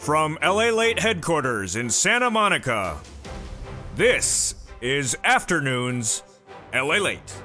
From LALATE headquarters in Santa Monica, this is Afternoons LALATE.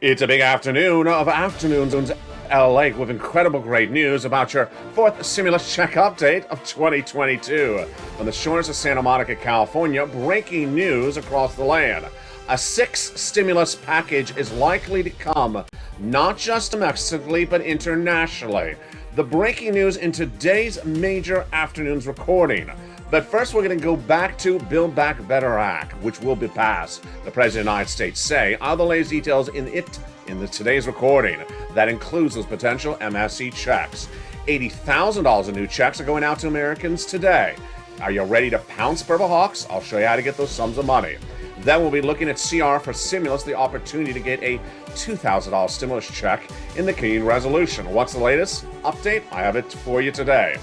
It's a big afternoon of Afternoons LALATE with incredible great news about your fourth stimulus check update of 2022. From the shores of Santa Monica, California, breaking news across the land. A sixth stimulus package is likely to come, not just domestically, but internationally. The breaking news in today's major Afternoons recording. But first, we're going to go back to Build Back Better Act, which will be passed, the President of the United States say. I'll the latest details in today's recording. That includes those potential MSC checks. $80,000 in new checks are going out to Americans today. Are you ready to pounce, Purple Hawks? I'll show you how to get those sums of money. Then we'll be looking at CR for stimulus, the opportunity to get a $2,000 stimulus check in the Kean resolution. What's the latest update? I have it for you today.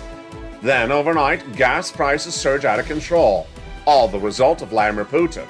Then overnight, gas prices surge out of control. All the result of Vladimir Putin.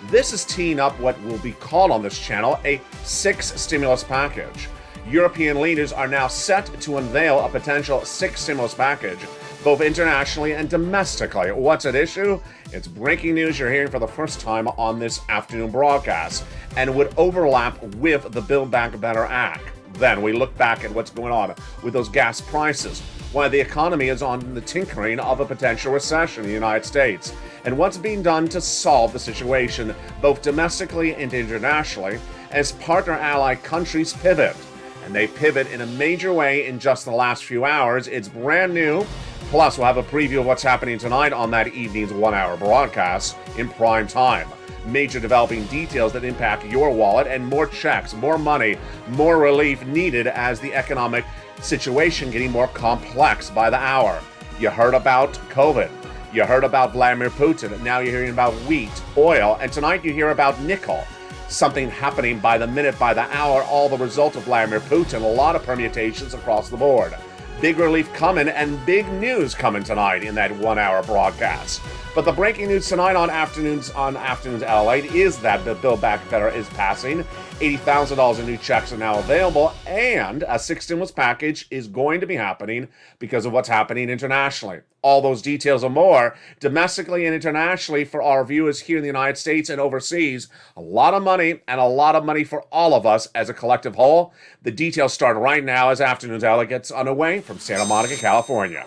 This is teeing up what will be called on this channel a sixth stimulus package. European leaders are now set to unveil a potential sixth stimulus package, both internationally and domestically. What's at issue? It's breaking news you're hearing for the first time on this afternoon broadcast, and would overlap with the Build Back Better Act. Then we look back at what's going on with those gas prices, why the economy is on the tinkering of a potential recession in the United States, and what's being done to solve the situation, both domestically and internationally, as partner ally countries pivot. And they pivot in a major way in just the last few hours. It's brand new. Plus, we'll have a preview of what's happening tonight on that evening's 1 hour broadcast in prime time. Major developing details that impact your wallet, and more checks, more money, more relief needed as the economic situation getting more complex by the hour. You heard about COVID. You heard about Vladimir Putin. Now you're hearing about wheat, oil, and tonight you hear about nickel. Something happening by the minute, by the hour, all the result of Vladimir Putin. A lot of permutations across the board. Big relief coming and big news coming tonight in that 1 hour broadcast. But the breaking news tonight on Afternoons LALATE is that the Build Back Better is passing. $80,000 in new checks are now available, and a sixth stimulus package is going to be happening because of what's happening internationally. All those details and more, domestically and internationally, for our viewers here in the United States and overseas. A lot of money, and a lot of money for all of us as a collective whole. The details start right now as Afternoons LALATE gets underway from Santa Monica, California.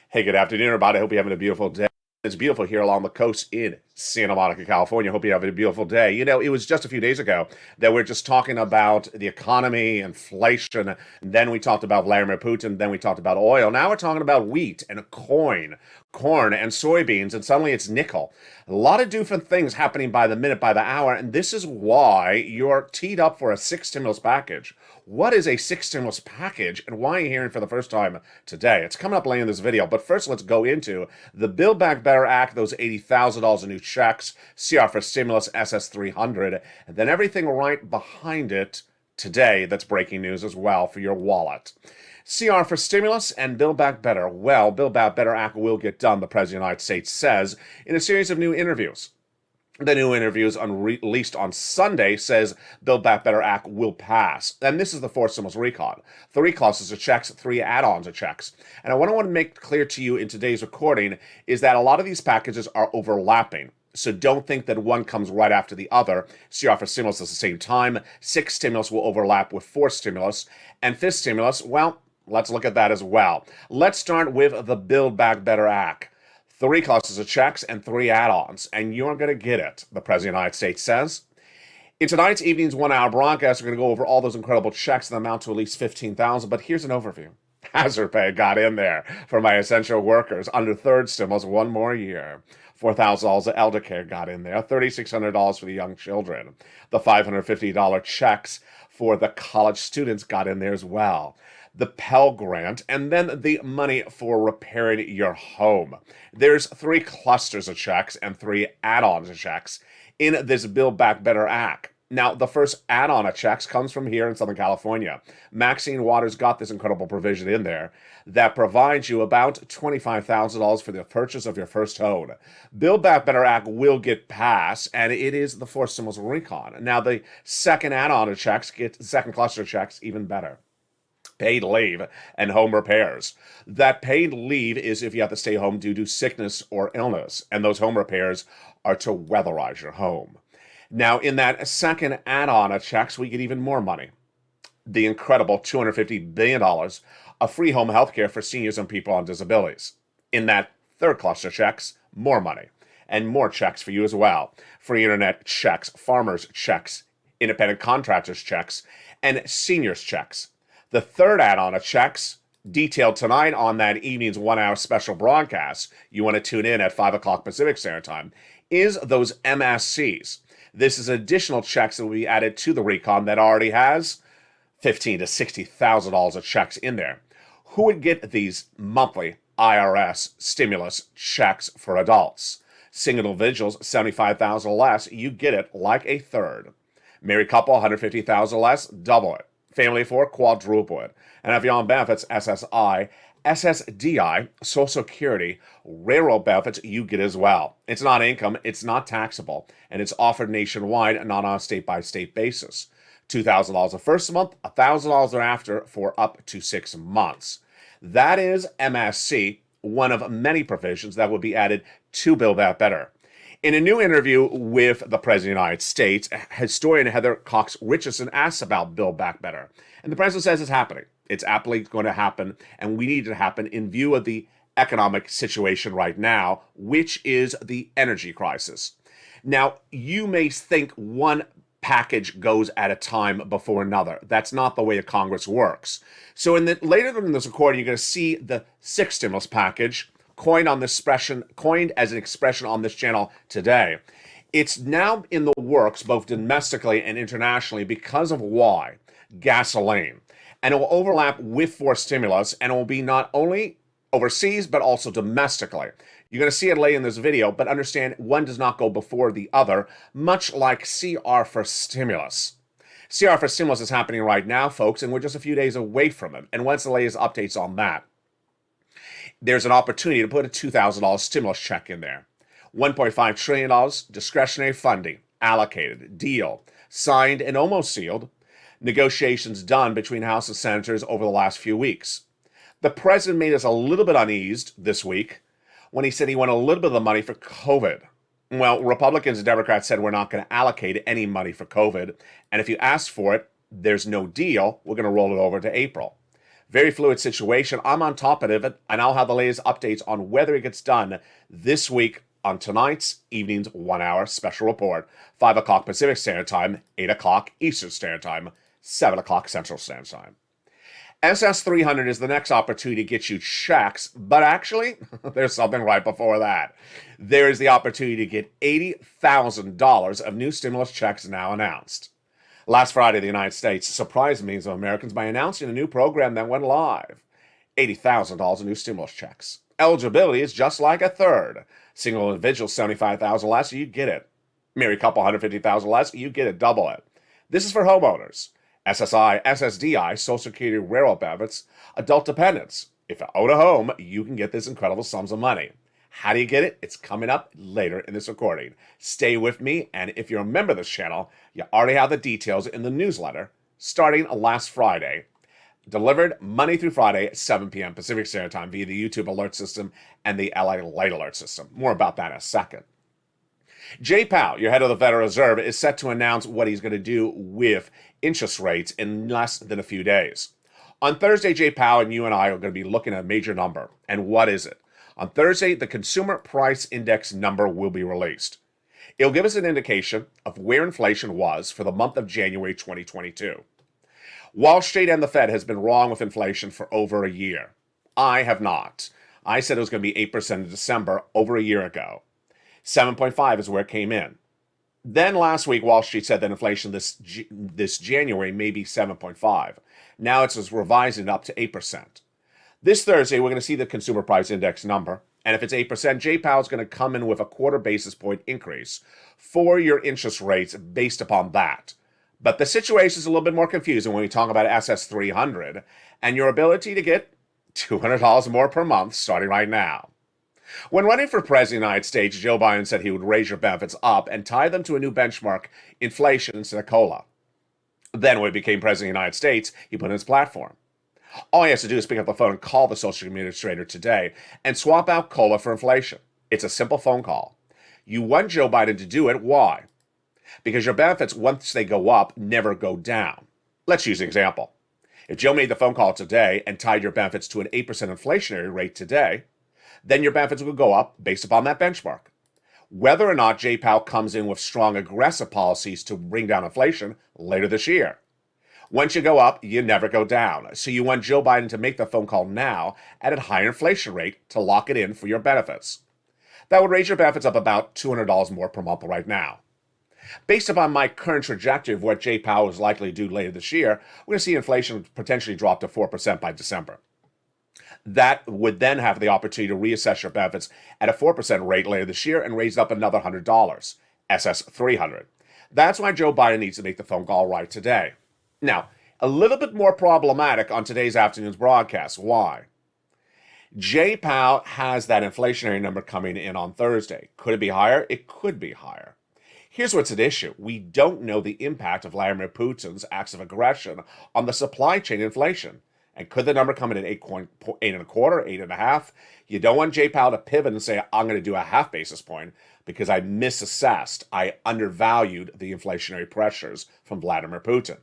Hey, good afternoon, everybody. I hope you're having a beautiful day. It's beautiful here along the coast in Santa Monica, California. Hope you're having a beautiful day. You know, it was just a few days ago that we're just talking about the economy, inflation, and then we talked about Vladimir Putin, then we talked about oil. Now we're talking about wheat and corn and soybeans, and suddenly it's nickel. A lot of different things happening by the minute, by the hour, and this is why you're teed up for a sixth stimulus package. What is a sixth stimulus package, and why are you hearing for the first time today? It's coming up later in this video, but first let's go into the Build Back Better Act, those $80,000 in new checks, CR for stimulus, SS300, and then everything right behind it today that's breaking news as well for your wallet. CR for stimulus and Build Back Better. Well, Build Back Better Act will get done, the President of the United States says, in a series of new interviews. The new interviews released on Sunday says Build Back Better Act will pass. And this is the fourth stimulus recon. 3 classes of checks, 3 add-ons of checks. And what I want to make clear to you in today's recording is that a lot of these packages are overlapping. So don't think that one comes right after the other. CR for stimulus at the same time. 6th stimulus will overlap with 4th stimulus. And 5th stimulus, well, let's look at that as well. Let's start with the Build Back Better Act. 3 classes of checks and 3 add-ons, and you're going to get it, the President of the United States says. In tonight's evening's 1 hour broadcast, we're going to go over all those incredible checks that amount to at least $15,000, but here's an overview. Hazard pay got in there for my essential workers under 3rd stimulus 1 more year. $4,000 of elder care got in there, $3,600 for the young children. The $550 checks for the college students got in there as well. the Pell Grant, and then the money for repairing your home. There's 3 clusters of checks and 3 add-ons of checks in this Build Back Better Act. Now, the first add-on of checks comes from here in Southern California. Maxine Waters got this incredible provision in there that provides you about $25,000 for the purchase of your first home. Build Back Better Act will get passed, and it is the fourth stimulus recon. Now, the second add-on of checks, second cluster of checks, even better. Paid leave and home repairs. That paid leave is if you have to stay home due to sickness or illness, and those home repairs are to weatherize your home. Now, in that second add-on of checks, we get even more money. The incredible $250 billion of free home health care for seniors and people on disabilities. In that third cluster of checks, more money. And more checks for you as well. Free internet checks, farmers checks, independent contractors checks, and seniors checks. The third add-on of checks, detailed tonight on that evening's 1-hour special broadcast, you want to tune in at 5 o'clock Pacific Standard Time, is those MSCs. This is additional checks that will be added to the recon that already has $15,000 to $60,000 of checks in there. Who would get these monthly IRS stimulus checks for adults? Single individuals, $75,000 less, you get it like a third. Married couple, $150,000 less, double it. Family of 4, quadruple it. And if you're on benefits, SSI, SSDI, Social Security, railroad benefits, you get as well. It's not income, it's not taxable, and it's offered nationwide, not on a state-by-state basis. $2,000 the first month, $1,000 thereafter for up to 6 months. That is MSC, one of many provisions that would be added to Build Back Better. In a new interview with the President of the United States, historian Heather Cox Richardson asks about Build Back Better, and the President says it's happening. It's aptly going to happen, and we need it to happen in view of the economic situation right now, which is the energy crisis. Now, you may think one package goes at a time before another. That's not the way a Congress works. So later in this recording, you're going to see the 6th stimulus package coined as an expression on this channel today. It's now in the works, both domestically and internationally, because of why? Gasoline. And it will overlap with 4th stimulus, and it will be not only overseas, but also domestically. You're going to see it later in this video, but understand one does not go before the other, much like CR for stimulus. CR for stimulus is happening right now, folks, and we're just a few days away from it. And what's the latest updates on that? There's an opportunity to put a $2,000 stimulus check in there. $1.5 trillion discretionary funding, allocated, deal, signed and almost sealed. Negotiations done between House and Senators over the last few weeks. The president made us a little bit uneased this week when he said he wanted a little bit of the money for COVID. Well, Republicans and Democrats said we're not going to allocate any money for COVID, and if you ask for it, there's no deal. We're going to roll it over to April. Very fluid situation. I'm on top of it, and I'll have the latest updates on whether it gets done this week on tonight's evening's 1-hour special report. 5 o'clock Pacific Standard Time, 8 o'clock Eastern Standard Time, 7 o'clock Central Standard Time. SS300 is the next opportunity to get you checks, but actually, there's something right before that. There is the opportunity to get $80,000 of new stimulus checks now announced. Last Friday, the United States surprised millions of Americans by announcing a new program that went live. $80,000 of new stimulus checks. Eligibility is just like a third. Single individual, $75,000 less, you get it. Married couple, $150,000 less, you get it, double it. This is for homeowners. SSI, SSDI, Social Security, railroad benefits, adult dependents. If you own a home, you can get this incredible sums of money. How do you get it? It's coming up later in this recording. Stay with me, and if you're a member of this channel, you already have the details in the newsletter starting last Friday. Delivered Monday through Friday at 7 p.m. Pacific Standard Time via the YouTube alert system and the LALATE alert system. More about that in a second. Jay Powell, your head of the Federal Reserve, is set to announce what he's going to do with interest rates in less than a few days. On Thursday, Jay Powell and you and I are going to be looking at a major number. And what is it? On Thursday, the Consumer Price Index number will be released. It'll give us an indication of where inflation was for the month of January 2022. Wall Street and the Fed has been wrong with inflation for over a year. I have not. I said it was going to be 8% in December over a year ago. 7.5 is where it came in. Then last week, Wall Street said that inflation this January may be 7.5. Now it's revising it up to 8%. This Thursday, we're going to see the consumer price index number. And if it's 8%, J-Powell is going to come in with a quarter basis point increase for your interest rates based upon that. But the situation is a little bit more confusing when we talk about SS300 and your ability to get $200 more per month starting right now. When running for president of the United States, Joe Biden said he would raise your benefits up and tie them to a new benchmark, inflation instead of COLA. Then when he became president of the United States, he put in his platform. All he has to do is pick up the phone and call the Social Administrator today and swap out COLA for inflation. It's a simple phone call. You want Joe Biden to do it. Why? Because your benefits, once they go up, never go down. Let's use an example. If Joe made the phone call today and tied your benefits to an 8% inflationary rate today, then your benefits will go up based upon that benchmark. Whether or not J-Powell comes in with strong, aggressive policies to bring down inflation later this year. Once you go up, you never go down. So you want Joe Biden to make the phone call now at a higher inflation rate to lock it in for your benefits. That would raise your benefits up about $200 more per month right now. Based upon my current trajectory of what J-Powell is likely to do later this year, we're going to see inflation potentially drop to 4% by December. That would then have the opportunity to reassess your benefits at a 4% rate later this year and raise up another $100, SS300. That's why Joe Biden needs to make the phone call right today. Now, a little bit more problematic on today's afternoon's broadcast. Why? J-Powell has that inflationary number coming in on Thursday. Could it be higher? It could be higher. Here's what's at issue. We don't know the impact of Vladimir Putin's acts of aggression on the supply chain inflation. And could the number come in at 8.25, 8.5? You don't want J-Powell to pivot and say, I'm going to do a half basis point because I misassessed, I undervalued the inflationary pressures from Vladimir Putin.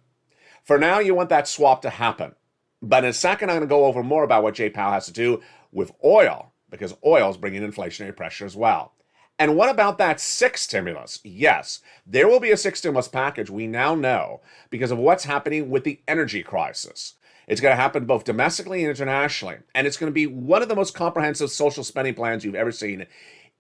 For now, you want that swap to happen. But in a second, I'm going to go over more about what J-Powell has to do with oil, because oil is bringing inflationary pressure as well. And what about that sixth stimulus? Yes, there will be a sixth stimulus package, we now know, because of what's happening with the energy crisis. It's going to happen both domestically and internationally. And it's going to be one of the most comprehensive social spending plans you've ever seen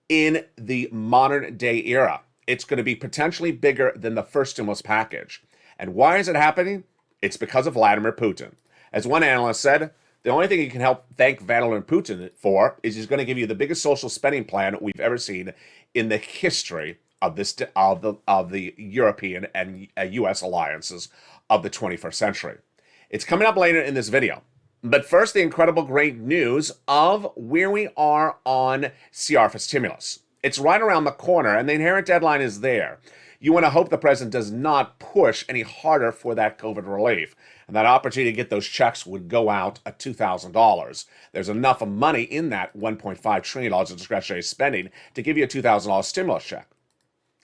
in the modern day era. It's going to be potentially bigger than the first stimulus package. And why is it happening? It's because of Vladimir Putin. As one analyst said, the only thing you can help thank Vladimir Putin for is he's going to give you the biggest social spending plan we've ever seen in the history of the European and U.S. alliances of the 21st century. It's coming up later in this video. But first, the incredible great news of where we are on CR for stimulus. It's right around the corner, and the inherent deadline is there. You want to hope the president does not push any harder for that COVID relief. And that opportunity to get those checks would go out at $2,000. There's enough money in that $1.5 trillion of discretionary spending to give you a $2,000 stimulus check.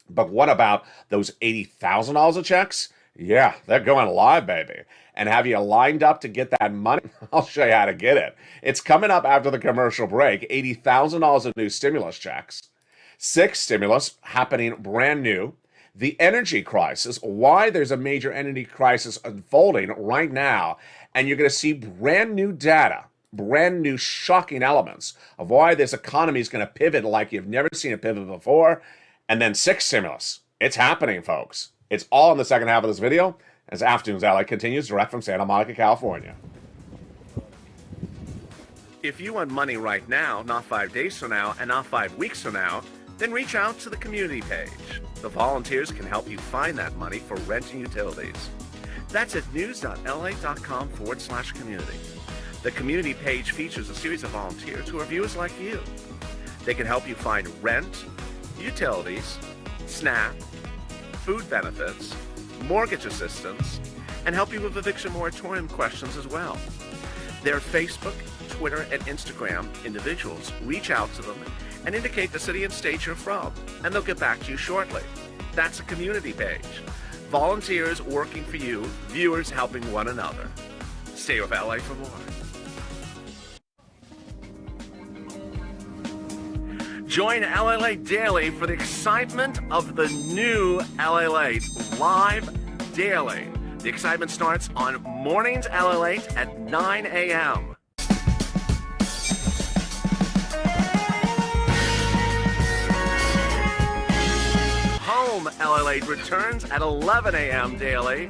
But what about those $80,000 of checks? Yeah, they're going live, baby. And have you lined up to get that money? I'll show you how to get it. It's coming up after the commercial break. $80,000 of new stimulus checks. 6 stimulus happening brand new. The energy crisis, why there's a major energy crisis unfolding right now, and you're going to see brand new data, brand new shocking elements of why this economy is going to pivot like you've never seen it pivot before. And then 6 stimulus. It's happening, folks. It's all in the second half of this video as Afternoons LA continues direct from Santa Monica, California. If you want money right now, not 5 days from now, and not 5 weeks from now, then reach out to the community page. The volunteers can help you find that money for rent and utilities. That's at news.la.com/community. The community page features a series of volunteers who are viewers like you. They can help you find rent, utilities, SNAP, food benefits, mortgage assistance, and help you with eviction moratorium questions as well. Their Facebook, Twitter, and Instagram individuals reach out to them and indicate the city and state you're from, and they'll get back to you shortly. That's a community page. Volunteers working for you, viewers helping one another. Stay with LA for more. Join LALATE Daily for the excitement of the new LALATE live daily. The excitement starts on mornings LALATE at 9 a.m. Home LALATE returns at 11 a.m. daily.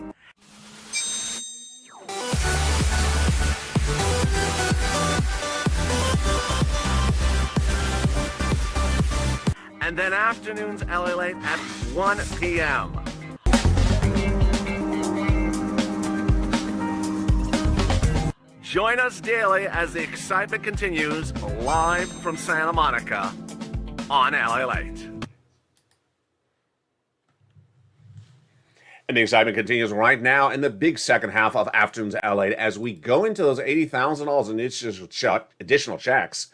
then afternoons LA Late at 1 p.m. Join us daily as the excitement continues live from Santa Monica on LA Late. And the excitement continues right now in the big second half of Afternoons LA as we go into those $80,000 in additional checks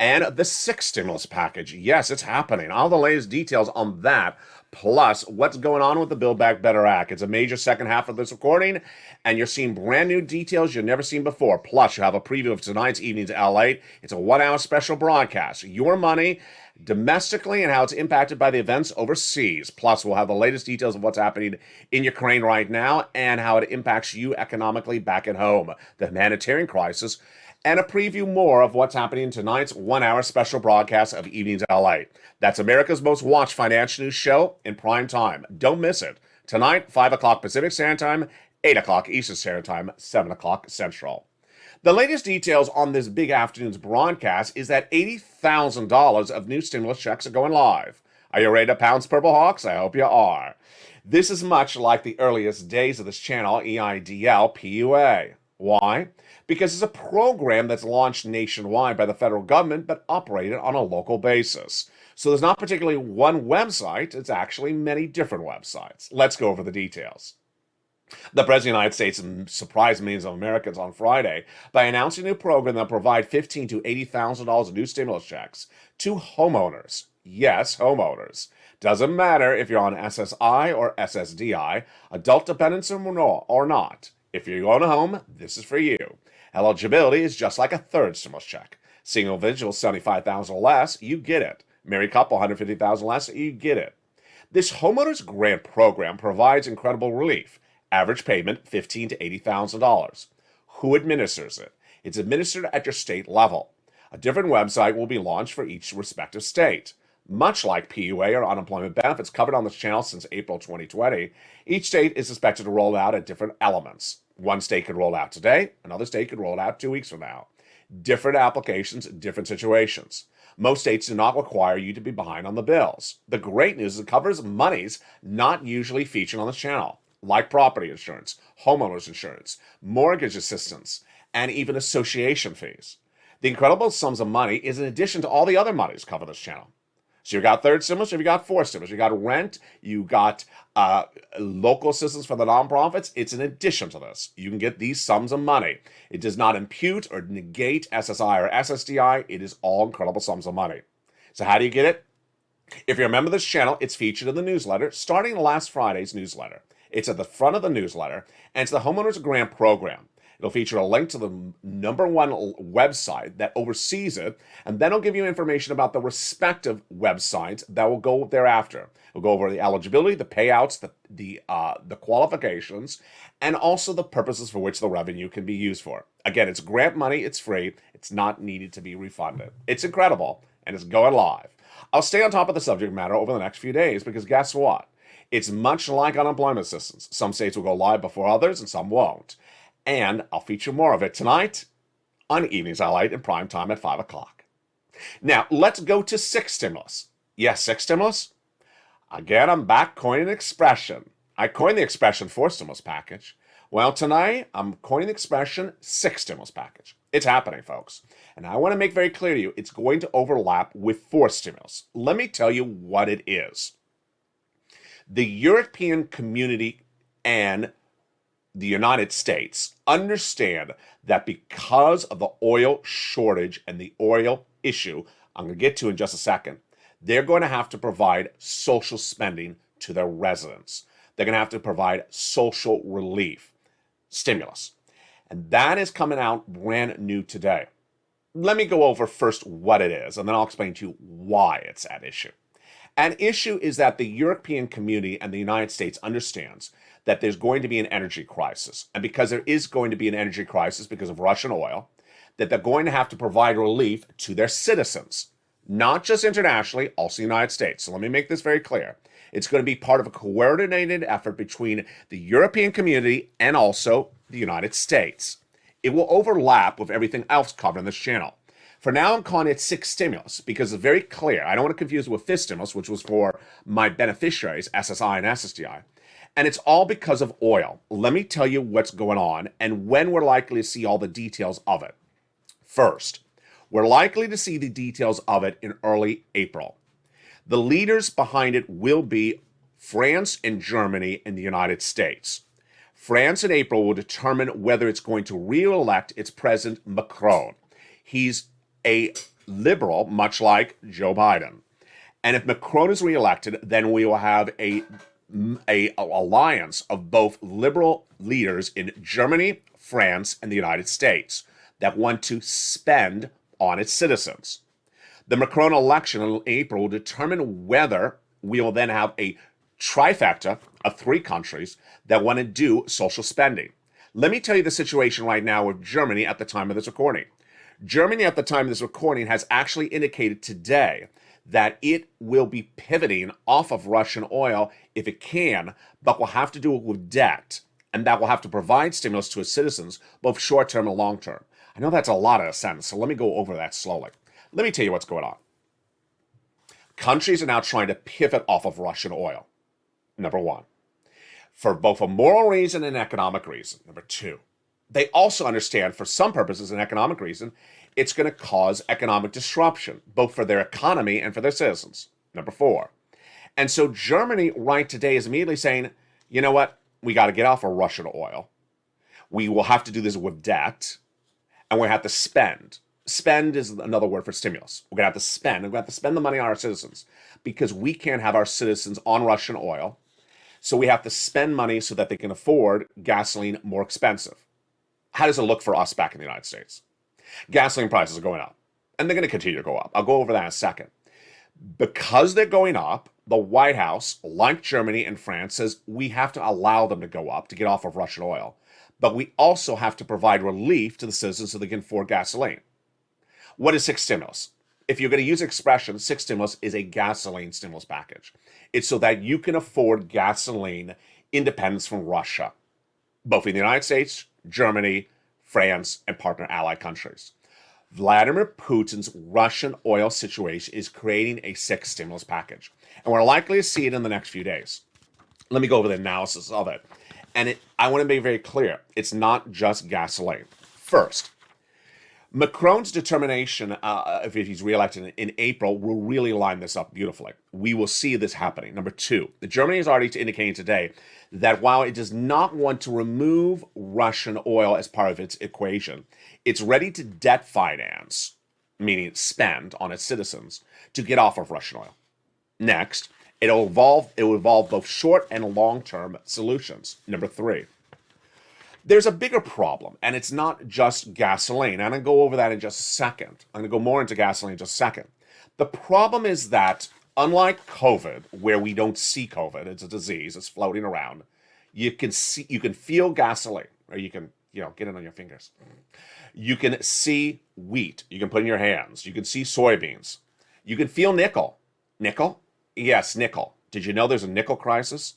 and the sixth stimulus package. Yes, it's happening. All the latest details on that, plus what's going on with the Build Back Better Act. It's a major second half of this recording, and you're seeing brand new details you've never seen before. Plus, you have a preview of tonight's Evenings LA. It's a 1-hour special broadcast. Your money domestically and how it's impacted by the events overseas. Plus, we'll have the latest details of what's happening in Ukraine right now and how it impacts you economically back at home, the humanitarian crisis, and a preview more of what's happening in tonight's 1-hour special broadcast of Evenings LA. That's America's most watched financial news show in prime time. Don't miss it. Tonight, 5 o'clock Pacific Standard Time, 8 o'clock Eastern Standard Time, 7 o'clock Central. The latest details on this big afternoon's broadcast is that $80,000 of new stimulus checks are going live. Are you ready to pounce Purple Hawks? I hope you are. This is much like the earliest days of this channel, EIDL PUA. Why? Because it's a program that's launched nationwide by the federal government but operated on a local basis. So there's not particularly one website, it's actually many different websites. Let's go over the details. The President of the United States surprised millions of Americans on Friday by announcing a new program that will provide $15,000 to $80,000 in new stimulus checks to homeowners. Yes, homeowners. Doesn't matter if you're on SSI or SSDI, adult dependents or not. If you own a home, this is for you. Eligibility is just like a third stimulus check. Single individual, $75,000 or less, you get it. Married couple, $150,000 less, you get it. This homeowners grant program provides incredible relief. Average payment, $15,000 to $80,000. Who administers it? It's administered at your state level. A different website will be launched for each respective state. Much like PUA or unemployment benefits covered on this channel since April 2020, each state is expected to roll out at different elements. One state could roll out today, another state could roll out 2 weeks from now. Different applications, different situations. Most states do not require you to be behind on the bills. The great news is it covers monies not usually featured on this channel, like property insurance, homeowners insurance, mortgage assistance, and even association fees. The incredible sums of money is in addition to all the other monies covered on this channel. So you got third stimulus, you got fourth stimulus, you got rent, you got local assistance for the nonprofits. It's in addition to this. You can get these sums of money. It does not impute or negate SSI or SSDI. It is all incredible sums of money. So how do you get it? If you're a member of this channel, it's featured in the newsletter starting last Friday's newsletter. It's at the front of the newsletter, and it's the Homeowners Grant Program. It'll feature a link to the #1 website that oversees it, and then it'll give you information about the respective websites that will go thereafter. We'll go over the eligibility, the payouts, the qualifications, and also the purposes for which the revenue can be used for. Again, it's grant money, it's free, it's not needed to be refunded. It's incredible, and it's going live. I'll stay on top of the subject matter over the next few days because guess what? It's much like unemployment assistance. Some states will go live before others, and some won't. And I'll feature more of it tonight on Evenings LA in prime time at 5 o'clock. Now, let's go to sixth stimulus. Yes, sixth stimulus? Again, I'm back coining an expression. I coined the expression fourth stimulus package. Well, tonight, I'm coining the expression sixth stimulus package. It's happening, folks. And I want to make very clear to you, it's going to overlap with fourth stimulus. Let me tell you what it is. The European community and the United States understand that because of the oil shortage and the oil issue, I'm going to get to in just a second, they're going to have to provide social spending to their residents. They're going to have to provide social relief, stimulus. And that is coming out brand new today. Let me go over first what it is, and then I'll explain to you why it's at issue. An issue is that the European community and the United States understands that there's going to be an energy crisis. And because there is going to be an energy crisis because of Russian oil, that they're going to have to provide relief to their citizens, not just internationally, also the United States. So let me make this very clear. It's going to be part of a coordinated effort between the European community and also the United States. It will overlap with everything else covered in this channel. For now, I'm calling it sixth stimulus because it's very clear. I don't want to confuse it with fifth stimulus, which was for my beneficiaries, SSI and SSDI. And it's all because of oil. Let me tell you what's going on and when we're likely to see all the details of it. First, we're likely to see the details of it in early April. The leaders behind it will be France and Germany and the United States. France in April will determine whether it's going to re-elect its president Macron. He's a liberal, much like Joe Biden. And if Macron is re-elected, then we will have a alliance of both liberal leaders in Germany, France, and the United States that want to spend on its citizens. The Macron election in April will determine whether we will then have a trifecta of three countries that want to do social spending. Let me tell you the situation right now with Germany at the time of this recording. Germany at the time of this recording has actually indicated today that it will be pivoting off of Russian oil if it can, but will have to do it with debt, and that will have to provide stimulus to its citizens, both short-term and long-term. I know that's a lot of a sentence, so let me go over that slowly. Let me tell you what's going on. Countries are now trying to pivot off of Russian oil, number one, for both a moral reason and economic reason, number two. They also understand, for some purposes and economic reason, it's going to cause economic disruption, both for their economy and for their citizens, number four. And so Germany right today is immediately saying, you know what, we got to get off of Russian oil. We will have to do this with debt, and we have to spend. Spend is another word for stimulus. We're going to have to spend. We're going to have to spend the money on our citizens because we can't have our citizens on Russian oil. So we have to spend money so that they can afford gasoline more expensive. How does it look for us back in the United States? Gasoline prices are going up, and they're going to continue to go up. I'll go over that in a second. Because they're going up, the White House, like Germany and France, says we have to allow them to go up to get off of Russian oil. But we also have to provide relief to the citizens so they can afford gasoline. What is sixth stimulus? If you're going to use the expression, sixth stimulus is a gasoline stimulus package. It's so that you can afford gasoline independence from Russia, both in the United States, Germany, France, and partner ally countries. Vladimir Putin's Russian oil situation is creating a sixth stimulus package, and we're likely to see it in the next few days. Let me go over the analysis of it. And I want to be very clear. It's not just gasoline. First, Macron's determination, if he's reelected in April, will really line this up beautifully. We will see this happening. Number two, Germany is already indicating today that while it does not want to remove Russian oil as part of its equation, it's ready to debt finance, meaning spend on its citizens, to get off of Russian oil. Next, it will evolve both short and long-term solutions. Number three, there's a bigger problem, and it's not just gasoline. I'm going to go over that in just a second. I'm going to go more into gasoline in just a second. The problem is that, unlike COVID, where we don't see COVID, it's a disease, it's floating around, you can feel gasoline, or you can, get it on your fingers. You can see wheat, you can put in your hands, you can see soybeans. You can feel nickel. Nickel? Yes, nickel. Did you know there's a nickel crisis?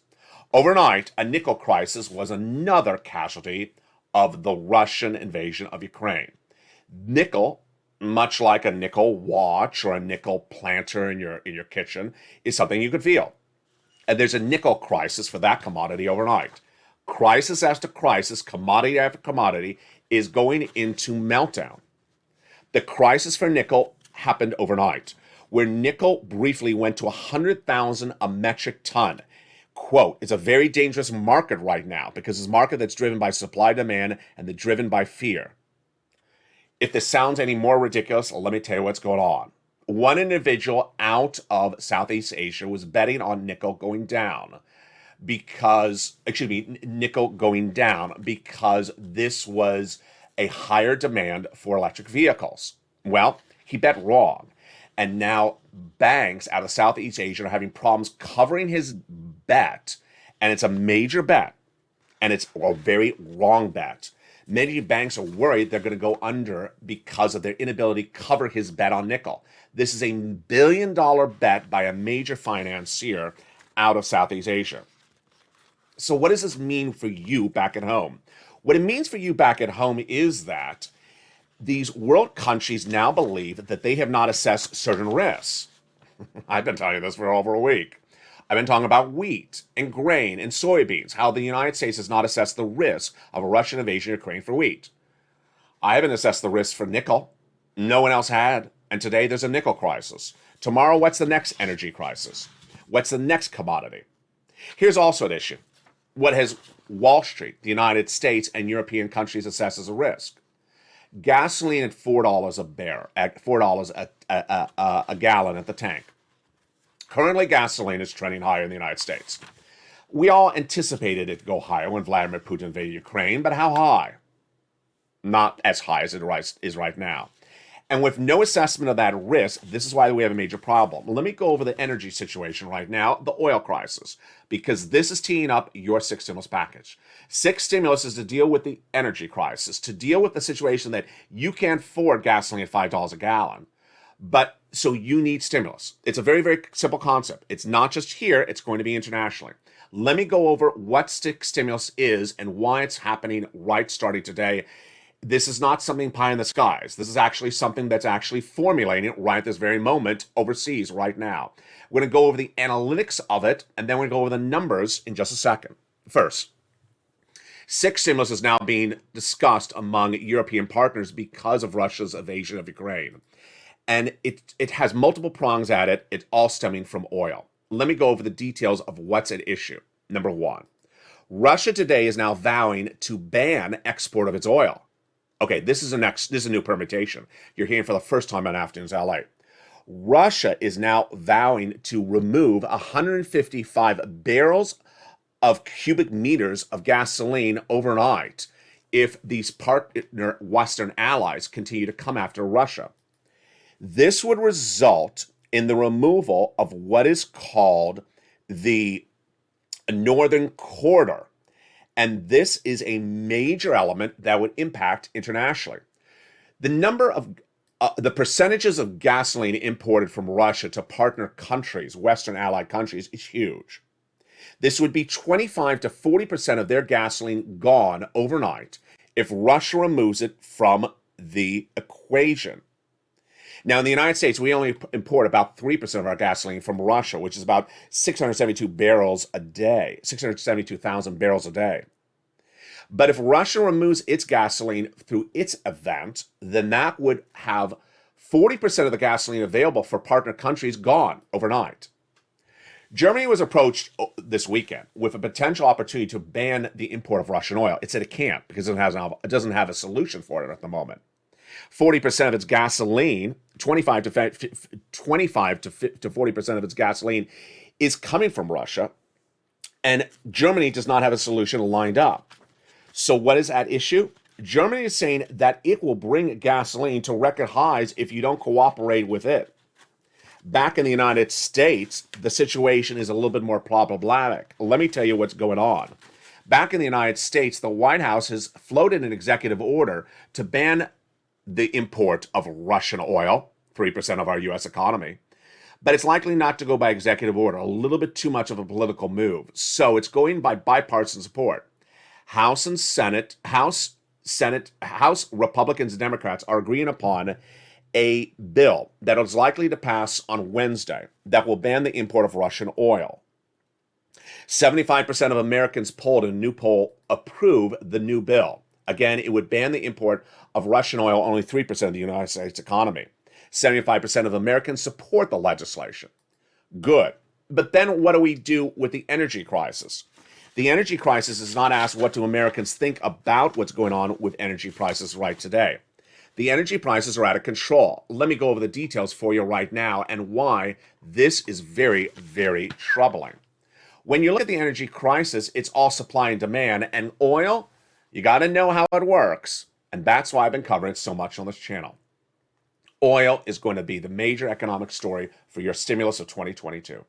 Overnight, a nickel crisis was another casualty of the Russian invasion of Ukraine. Nickel, much like a nickel watch or a nickel planter in your kitchen, is something you can feel. And there's a nickel crisis for that commodity overnight. Crisis after crisis, commodity after commodity, is going into meltdown. The crisis for nickel happened overnight, where nickel briefly went to 100,000 a metric ton. Quote, it's a very dangerous market right now because it's a market that's driven by supply demand and that's driven by fear. If this sounds any more ridiculous, let me tell you what's going on. One individual out of Southeast Asia was betting on nickel going down because this was a higher demand for electric vehicles. Well, he bet wrong. And now banks out of Southeast Asia are having problems covering his bet. And it's a major bet. And it's a very wrong bet. Many banks are worried they're going to go under because of their inability to cover his bet on nickel. This is a $1 billion bet by a major financier out of Southeast Asia. So what does this mean for you back at home? What it means for you back at home is that these world countries now believe that they have not assessed certain risks. I've been telling you this for over a week. I've been talking about wheat and grain and soybeans, how the United States has not assessed the risk of a Russian invasion of Ukraine for wheat. I haven't assessed the risk for nickel. No one else had. And today there's a nickel crisis. Tomorrow, what's the next energy crisis? What's the next commodity? Here's also an issue. What has Wall Street, the United States, and European countries assessed as a risk? Gasoline at $4 a barrel, at $4 a gallon at the tank. Currently, gasoline is trending higher in the United States. We all anticipated it to go higher when Vladimir Putin invaded Ukraine, but how high? Not as high as it is right now. And with no assessment of that risk, this is why we have a major problem. Let me go over the energy situation right now, the oil crisis, because this is teeing up your sixth stimulus package. Sixth stimulus is to deal with the energy crisis, to deal with the situation that you can't afford gasoline at $5 a gallon. But so you need stimulus. It's a very, very simple concept. It's not just here, it's going to be internationally. Let me go over what sixth stimulus is and why it's happening right starting today. This is not something pie in the skies. This is actually something that's actually formulating right at this very moment overseas right now. We're going to go over the analytics of it, and then we're going to go over the numbers in just a second. First, sixth stimulus is now being discussed among European partners because of Russia's invasion of Ukraine. And it has multiple prongs at it. It's all stemming from oil. Let me go over the details of what's at issue. Number one, Russia today is now vowing to ban export of its oil. Okay, this is a new permutation. You're hearing for the first time on Afternoons LA. Russia is now vowing to remove 155 barrels of cubic meters of gasoline overnight if these partner Western allies continue to come after Russia. This would result in the removal of what is called the Northern Corridor. And this is a major element that would impact internationally. The number of the percentages of gasoline imported from Russia to partner countries, Western allied countries, is huge. This would be 25 to 40% of their gasoline gone overnight if Russia removes it from the equation. Now, in the United States, we only import about 3% of our gasoline from Russia, which is about 672 barrels a day, 672,000 barrels a day. But if Russia removes its gasoline through its event, then that would have 40% of the gasoline available for partner countries gone overnight. Germany was approached this weekend with a potential opportunity to ban the import of Russian oil. It said it can't because it doesn't have a solution for it at the moment. 40% of its gasoline, 25 to 40% of its gasoline is coming from Russia, and Germany does not have a solution lined up. So what is at issue? Germany is saying that it will bring gasoline to record highs if you don't cooperate with it. Back in the United States, the situation is a little bit more problematic. Let me tell you what's going on. Back in the United States, the White House has floated an executive order to ban the import of Russian oil, 3% of our U.S. economy. But it's likely not to go by executive order, a little bit too much of a political move. So it's going by bipartisan support. House Republicans and Democrats are agreeing upon a bill that is likely to pass on Wednesday that will ban the import of Russian oil. 75% of Americans polled in a new poll approve the new bill. Again, it would ban the import of Russian oil, only 3% of the United States economy. 75% of Americans support the legislation. Good. But then what do we do with the energy crisis? The energy crisis is not asked what do Americans think about what's going on with energy prices right today. The energy prices are out of control. Let me go over the details for you right now and why this is very, very troubling. When you look at the energy crisis, it's all supply and demand, and oil, you got to know how it works, and that's why I've been covering it so much on this channel. Oil is going to be the major economic story for your stimulus of 2022.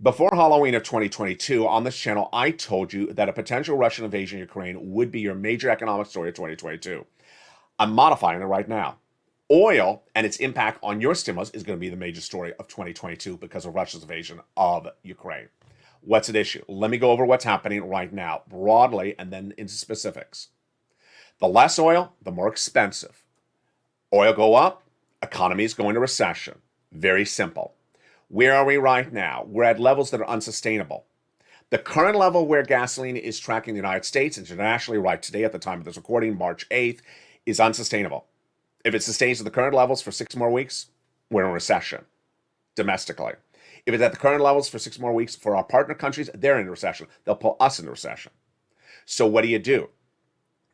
Before Halloween of 2022, on this channel, I told you that a potential Russian invasion of Ukraine would be your major economic story of 2022. I'm modifying it right now. Oil and its impact on your stimulus is going to be the major story of 2022 because of Russia's invasion of Ukraine. What's at issue? Let me go over what's happening right now, broadly, and then into specifics. The less oil, the more expensive. Oil go up, economies go into recession. Very simple. Where are we right now? We're at levels that are unsustainable. The current level where gasoline is tracking the United States internationally right today at the time of this recording, March 8th, is unsustainable. If it sustains at the current levels for 6 more weeks, we're in recession domestically. If it's at the current levels for 6 more weeks for our partner countries, they're in recession. They'll pull us into recession. So what do?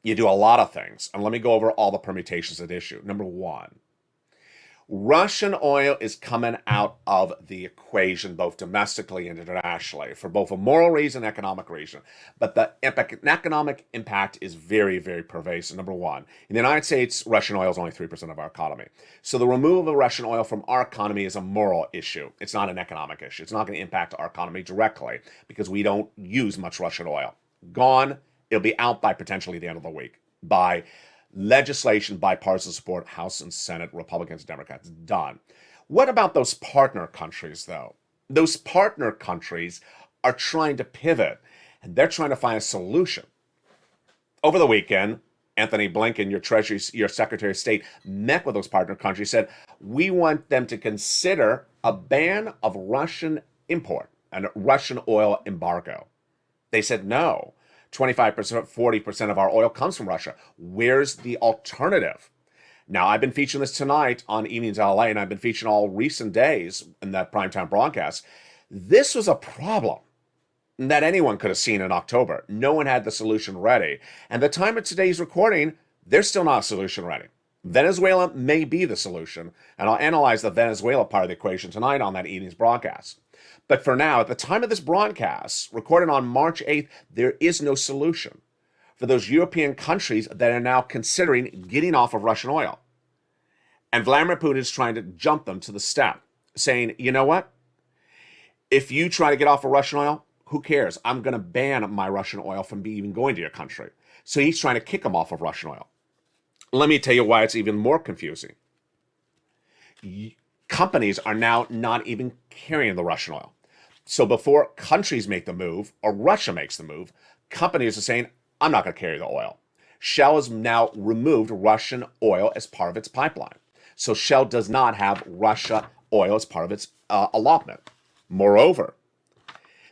You do a lot of things. And let me go over all the permutations at issue. Number one, Russian oil is coming out of the equation both domestically and internationally for both a moral reason and economic reason. But the economic impact is very, very pervasive. Number one, in the United States, Russian oil is only 3% of our economy. So the removal of Russian oil from our economy is a moral issue. It's not an economic issue. It's not going to impact our economy directly because we don't use much Russian oil. Gone, it'll be out by potentially the end of the week by legislation, bipartisan support, House and Senate, Republicans, Democrats, done. What about those partner countries, though? Those partner countries are trying to pivot, and they're trying to find a solution. Over the weekend, Anthony Blinken, your Secretary of State, met with those partner countries, said, we want them to consider a ban of Russian import and a Russian oil embargo. They said no. 25%, 40% of our oil comes from Russia. Where's the alternative? Now, I've been featuring this tonight on Evenings LA, and I've been featuring all recent days in that primetime broadcast. This was a problem that anyone could have seen in October. No one had the solution ready. And at the time of today's recording, there's still not a solution ready. Venezuela may be the solution, and I'll analyze the Venezuela part of the equation tonight on that evening's broadcast. But for now, at the time of this broadcast, recorded on March 8th, there is no solution for those European countries that are now considering getting off of Russian oil. And Vladimir Putin is trying to jump them to the step, saying, you know what? If you try to get off of Russian oil, who cares? I'm going to ban my Russian oil from even going to your country. So he's trying to kick them off of Russian oil. Let me tell you why it's even more confusing. Companies are now not even carrying the Russian oil. So before countries make the move, or Russia makes the move, companies are saying, I'm not going to carry the oil. Shell has now removed Russian oil as part of its pipeline. So Shell does not have Russia oil as part of its allotment. Moreover,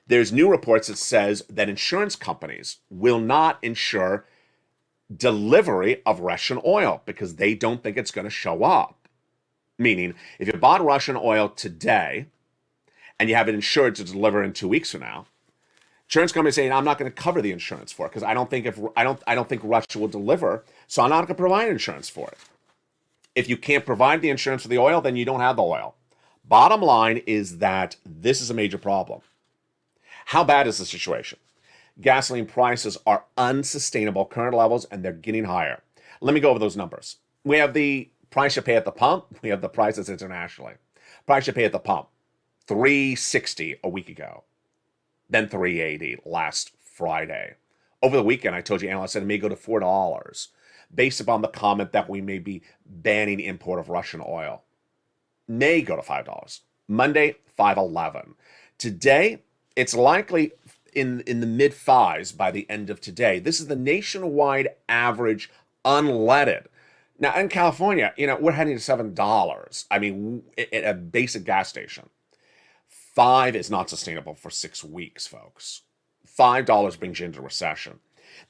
there's new reports that says that insurance companies will not insure delivery of Russian oil because they don't think it's going to show up. Meaning, if you bought Russian oil today and you have it insured to deliver in 2 weeks from now, insurance companies saying, I'm not going to cover the insurance for it because I don't think Russia will deliver, so I'm not going to provide insurance for it. If you can't provide the insurance for the oil, then you don't have the oil. Bottom line is that this is a major problem. How bad is the situation? Gasoline prices are unsustainable current levels, and they're getting higher. Let me go over those numbers. We have the price you pay at the pump. We have the prices internationally. Price you pay at the pump, $3.60 a week ago, then $3.80 last Friday. Over the weekend, I told you, analysts said it may go to $4 based upon the comment that we may be banning import of Russian oil. May go to $5. Monday, $5.11. Today, it's likely in the mid fives by the end of today. This is the nationwide average unleaded. Now in California, we're heading to $7. I mean, at a basic gas station. $5 is not sustainable for 6 weeks, folks. $5 brings you into recession.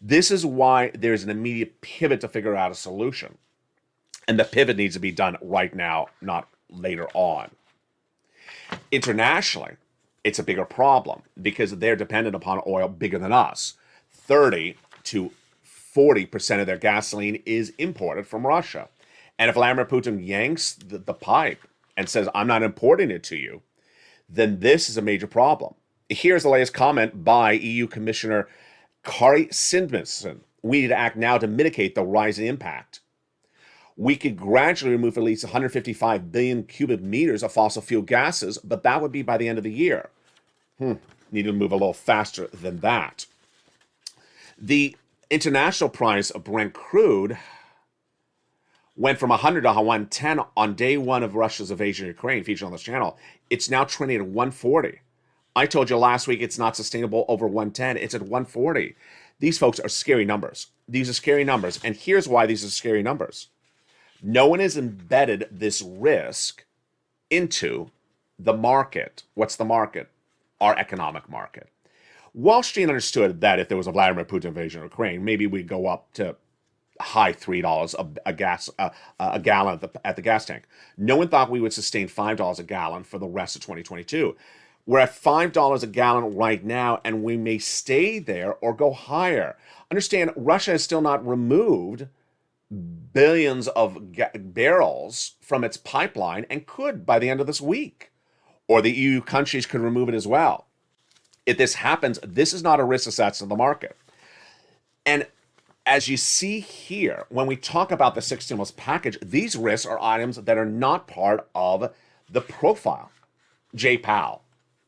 This is why there's an immediate pivot to figure out a solution. And the pivot needs to be done right now, not later on. Internationally, it's a bigger problem because they're dependent upon oil bigger than us. 30 to 40% of their gasoline is imported from Russia. And if Vladimir Putin yanks the pipe and says, I'm not importing it to you, then this is a major problem. Here's the latest comment by EU Commissioner Kari Sindmundsen. We need to act now to mitigate the rising impact. We could gradually remove at least 155 billion cubic meters of fossil fuel gases, but that would be by the end of the year. Need to move a little faster than that. The international price of Brent crude went from 100 to 110 on day one of Russia's invasion of Ukraine, featured on this channel. It's now trending at 140. I told you last week it's not sustainable over 110. It's at 140. These folks are scary numbers. These are scary numbers. And here's why these are scary numbers. No one has embedded this risk into the market. What's the market? Our economic market. Wall Street understood that if there was a Vladimir Putin invasion of Ukraine, maybe we'd go up to high $3 a gallon at the gas tank. No one thought we would sustain $5 a gallon for the rest of 2022. We're at $5 a gallon right now, and we may stay there or go higher. Understand, Russia has still not removed billions of barrels from its pipeline and could by the end of this week. Or the EU countries could remove it as well. If this happens, this is not a risk assessed to the market. And as you see here, when we talk about the six stimulus package, these risks are items that are not part of the profile. Jay Powell,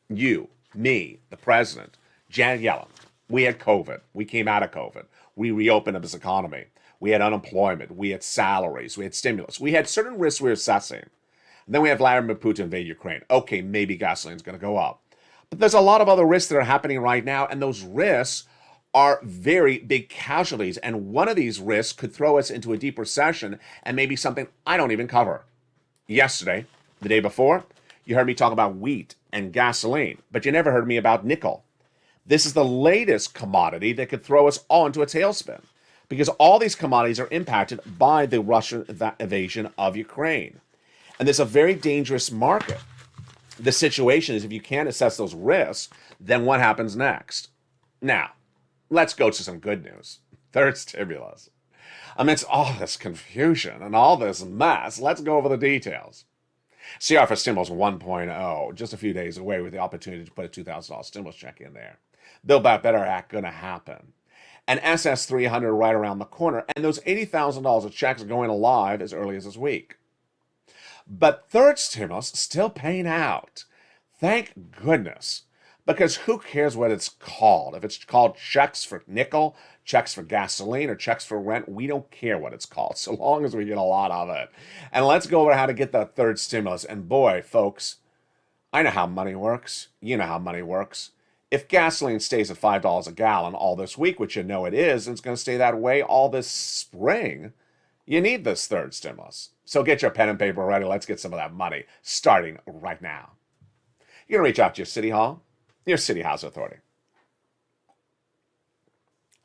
you, me, the president, Janet Yellen, we had COVID. We came out of COVID. We reopened this economy. We had unemployment. We had salaries. We had stimulus. We had certain risks we were assessing. And then we had Vladimir Putin invade Ukraine. Okay, maybe gasoline's going to go up. But there's a lot of other risks that are happening right now, and those risks are very big casualties. And one of these risks could throw us into a deep recession and maybe something I don't even cover. Yesterday, the day before, you heard me talk about wheat and gasoline, but you never heard me about nickel. This is the latest commodity that could throw us all into a tailspin because all these commodities are impacted by the Russian invasion of Ukraine. And this is a very dangerous market. The situation is if you can't assess those risks, then what happens next? Now, let's go to some good news. Third stimulus. Amidst all this confusion and all this mess, let's go over the details. CR for Stimulus 1.0, just a few days away with the opportunity to put a $2,000 stimulus check in there. Build Back Better Act going to happen. And SS 300 right around the corner, and those $80,000 of checks are going live as early as this week. But third stimulus still paying out. Thank goodness. Because who cares what it's called? If it's called checks for nickel, checks for gasoline, or checks for rent, we don't care what it's called, so long as we get a lot of it. And let's go over how to get that third stimulus. And boy, folks, I know how money works. You know how money works. If gasoline stays at $5 a gallon all this week, which you know it is, and it's going to stay that way all this spring, you need this third stimulus. So get your pen and paper ready. Let's get some of that money starting right now. You're going to reach out to your city hall, your city house authority,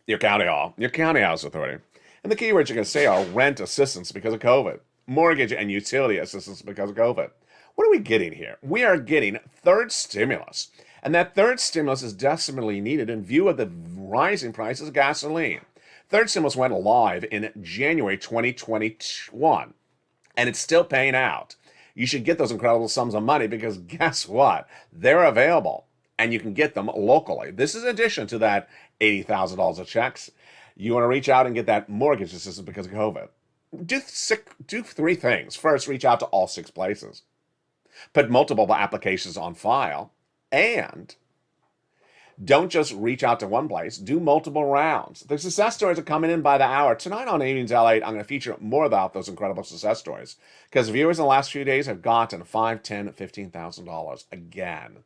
your county hall, your county house authority. And the keywords you're going to say are rent assistance because of COVID, mortgage and utility assistance because of COVID. What are we getting here? We are getting third stimulus. And that third stimulus is desperately needed in view of the rising prices of gasoline. Third stimulus went live in January 2021, and it's still paying out. You should get those incredible sums of money because guess what? They're available, and you can get them locally. This is in addition to that $80,000 of checks. You want to reach out and get that mortgage assistance because of COVID. Do three things. First, reach out to all 6 places. Put multiple applications on file. And don't just reach out to one place. Do multiple rounds. The success stories are coming in by the hour. Tonight on Evenings LALATE, I'm going to feature more about those incredible success stories because viewers in the last few days have gotten $5,000, $10,000, $15,000 again.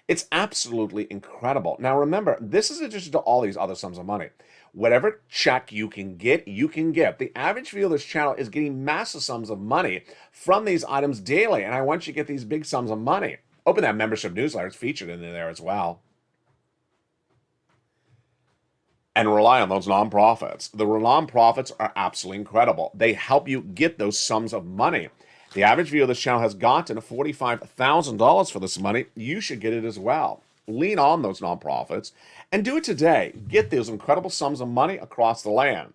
It's absolutely incredible. Now remember, this is in addition to all these other sums of money. Whatever check you can get, you can get. The average viewer of this channel is getting massive sums of money from these items daily, and I want you to get these big sums of money. Open that membership newsletter. It's featured in there as well. And rely on those nonprofits. The nonprofits are absolutely incredible. They help you get those sums of money. The average viewer of this channel has gotten $45,000 for this money. You should get it as well. Lean on those nonprofits and do it today. Get those incredible sums of money across the land.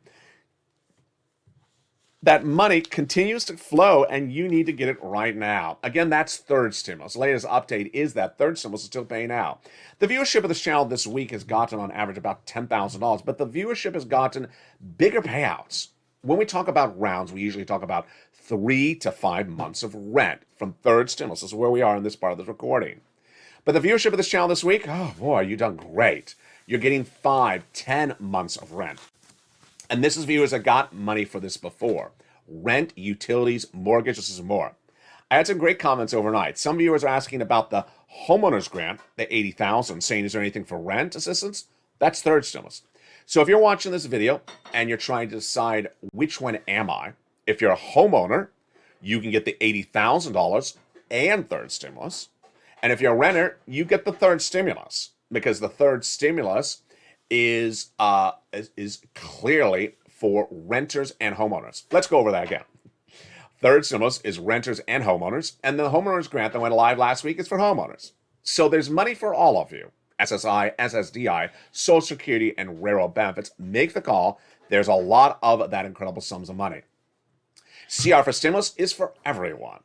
That money continues to flow, and you need to get it right now. Again, that's third stimulus. The latest update is that third stimulus is still paying out. The viewership of this channel this week has gotten on average about $10,000, but the viewership has gotten bigger payouts. When we talk about rounds, we usually talk about 3 to 5 months of rent from third stimulus. This is where we are in this part of this recording. But the viewership of this channel this week, oh boy, you've done great. You're getting 5, 10 months of rent. And this is viewers that got money for this before. Rent, utilities, mortgages, and more. I had some great comments overnight. Some viewers are asking about the homeowners grant, the $80,000, saying, is there anything for rent assistance? That's third stimulus. So if you're watching this video and you're trying to decide which one am I, If you're a homeowner, you can get the $80,000 and third stimulus. And if you're a renter, you get the third stimulus, because the third stimulus is clearly for renters and homeowners. Let's go over that again. Third stimulus is renters and homeowners, and the homeowners grant that went live last week is for homeowners. So there's money for all of you. SSI, SSDI, Social Security, and railroad benefits. Make the call. There's a lot of that incredible sums of money. CR for stimulus is for everyone.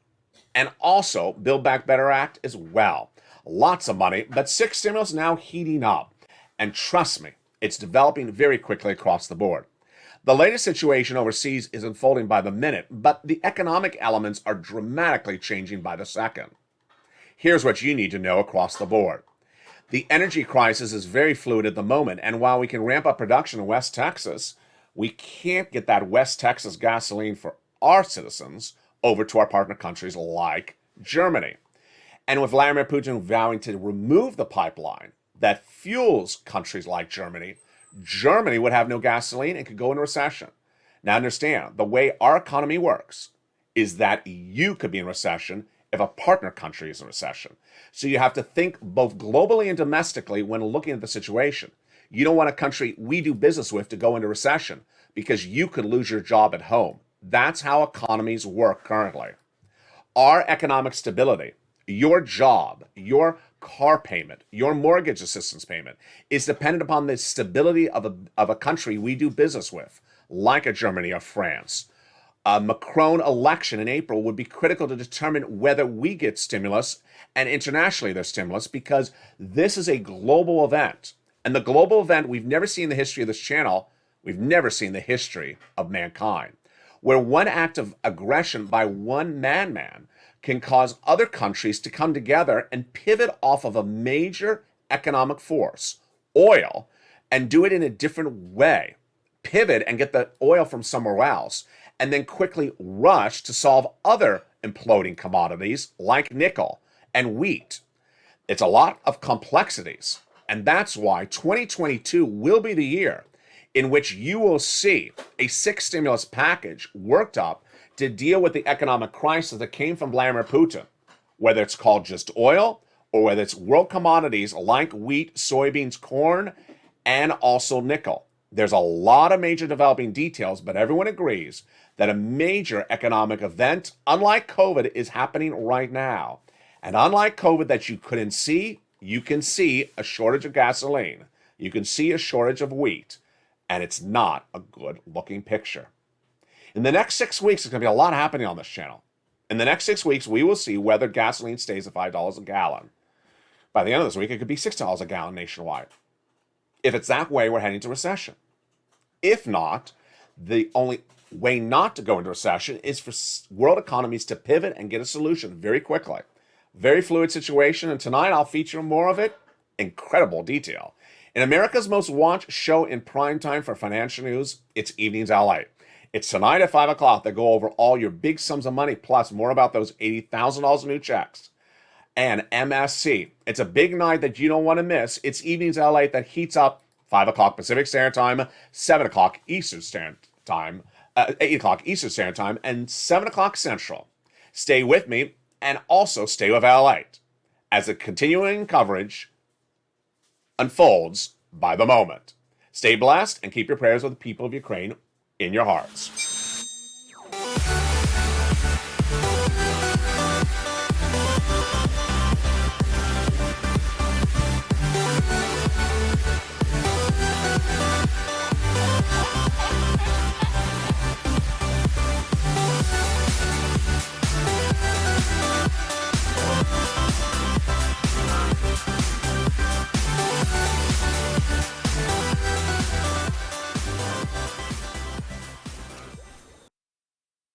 And also, Build Back Better Act as well. Lots of money, but 6 stimulus now heating up. And trust me, it's developing very quickly across the board. The latest situation overseas is unfolding by the minute, but the economic elements are dramatically changing by the second. Here's what you need to know across the board. The energy crisis is very fluid at the moment, and while we can ramp up production in West Texas, we can't get that West Texas gasoline for our citizens over to our partner countries like Germany. And with Vladimir Putin vowing to remove the pipeline that fuels countries like Germany, Germany would have no gasoline and could go into recession. Now understand, the way our economy works is that you could be in recession if a partner country is in recession. So you have to think both globally and domestically when looking at the situation. You don't want a country we do business with to go into recession because you could lose your job at home. That's how economies work currently. Our economic stability, your job, your car payment, your mortgage assistance payment is dependent upon the stability of a country we do business with, like a Germany or France. A Macron election in April would be critical to determine whether we get stimulus and internationally there's stimulus, because this is a global event. And the global event we've never seen in the history of this channel, we've never seen in the history of mankind, where one act of aggression by one madman can cause other countries to come together and pivot off of a major economic force, oil, and do it in a different way. Pivot and get the oil from somewhere else, and then quickly rush to solve other imploding commodities like nickel and wheat. It's a lot of complexities, and that's why 2022 will be the year in which you will see a 6 stimulus package worked up to deal with the economic crisis that came from Vladimir Putin, whether it's called just oil or whether it's world commodities like wheat, soybeans, corn, and also nickel. There's a lot of major developing details, but everyone agrees that a major economic event, unlike COVID, is happening right now. And unlike COVID that you couldn't see, you can see a shortage of gasoline. You can see a shortage of wheat. And it's not a good looking picture. In the next 6 weeks, there's going to be a lot happening on this channel. In the next 6 weeks, we will see whether gasoline stays at $5 a gallon. By the end of this week, it could be $6 a gallon nationwide. If it's that way, we're heading to recession. If not, the only way not to go into recession is for world economies to pivot and get a solution very quickly. Very fluid situation, and tonight I'll feature more of it. Incredible detail. In America's most watched show in prime time for financial news, it's Evenings LA. It's tonight at 5 o'clock. They go over all your big sums of money, plus more about those $80,000 in new checks. And MSC. It's a big night that you don't want to miss. It's Evenings LA that heats up 5 o'clock Pacific Standard Time, 7 o'clock Eastern Standard Time, 8 o'clock Eastern Standard Time, and 7 o'clock Central. Stay with me, and also stay with LALATE as the continuing coverage unfolds by the moment. Stay blessed and keep your prayers with the people of Ukraine in your hearts.